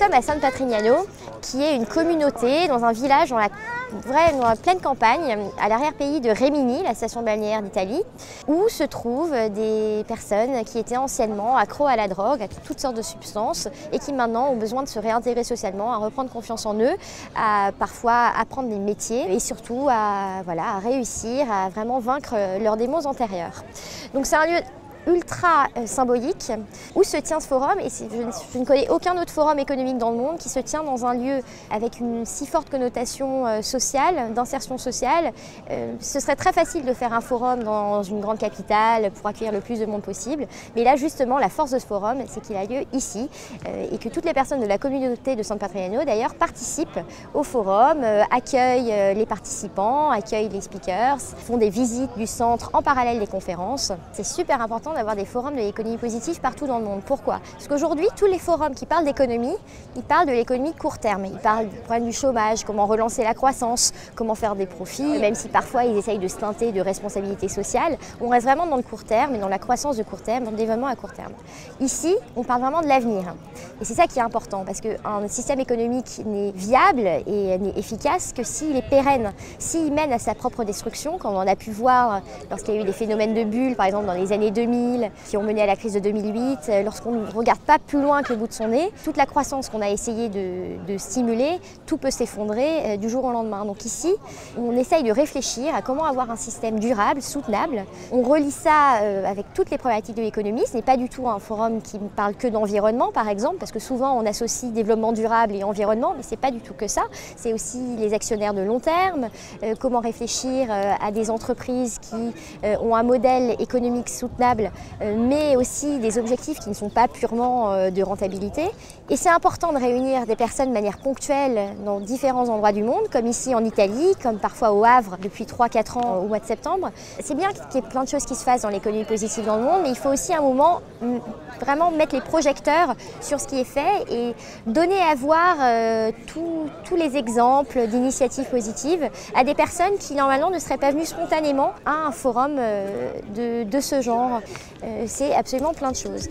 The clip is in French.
sommes à San Patrignano, qui est une communauté dans un village dans la pleine campagne, à l'arrière-pays de Rimini, la station balnéaire d'Italie, où se trouvent des personnes qui étaient anciennement accros à la drogue, à toutes sortes de substances, et qui maintenant ont besoin de se réintégrer socialement, à reprendre confiance en eux, à parfois apprendre des métiers et surtout à réussir à vraiment vaincre leurs démons antérieurs. Donc c'est un lieu ultra symbolique où se tient ce forum, et je ne connais aucun autre forum économique dans le monde qui se tient dans un lieu avec une si forte connotation sociale, d'insertion sociale. Ce serait très facile de faire un forum dans une grande capitale pour accueillir le plus de monde possible, mais là justement la force de ce forum, c'est qu'il a lieu ici et que toutes les personnes de la communauté de San Patrignano d'ailleurs participent au forum, accueillent les participants, accueillent les speakers, font des visites du centre en parallèle des conférences. C'est super important d'avoir des forums de l'économie positive partout dans le monde. Pourquoi? Parce qu'aujourd'hui, tous les forums qui parlent d'économie, ils parlent de l'économie court terme. Ils parlent du problème du chômage, comment relancer la croissance, comment faire des profits, même si parfois ils essayent de se teinter de responsabilité sociale. On reste vraiment dans le court terme et dans la croissance de court terme, dans le développement à court terme. Ici, on parle vraiment de l'avenir. Et c'est ça qui est important, parce qu'un système économique n'est viable et n'est efficace que s'il est pérenne. S'il mène à sa propre destruction, comme on a pu voir lorsqu'il y a eu des phénomènes de bulles, par exemple dans les années 2000, qui ont mené à la crise de 2008, lorsqu'on ne regarde pas plus loin que le bout de son nez, toute la croissance qu'on a essayé de stimuler, tout peut s'effondrer du jour au lendemain. Donc ici, on essaye de réfléchir à comment avoir un système durable, soutenable. On relie ça avec toutes les problématiques de l'économie. Ce n'est pas du tout un forum qui ne parle que d'environnement, par exemple, parce que souvent on associe développement durable et environnement, mais ce n'est pas du tout que ça. C'est aussi les actionnaires de long terme, comment réfléchir à des entreprises qui ont un modèle économique soutenable, mais aussi des objectifs qui ne sont pas purement de rentabilité. Et c'est important de réunir des personnes de manière ponctuelle dans différents endroits du monde, comme ici en Italie, comme parfois au Havre depuis 3-4 ans au mois de septembre. C'est bien qu'il y ait plein de choses qui se fassent dans l'économie positive dans le monde, mais il faut aussi à un moment vraiment mettre les projecteurs sur ce qui est fait et donner à voir tous les exemples d'initiatives positives à des personnes qui normalement ne seraient pas venues spontanément à un forum de ce genre. C'est absolument plein de choses.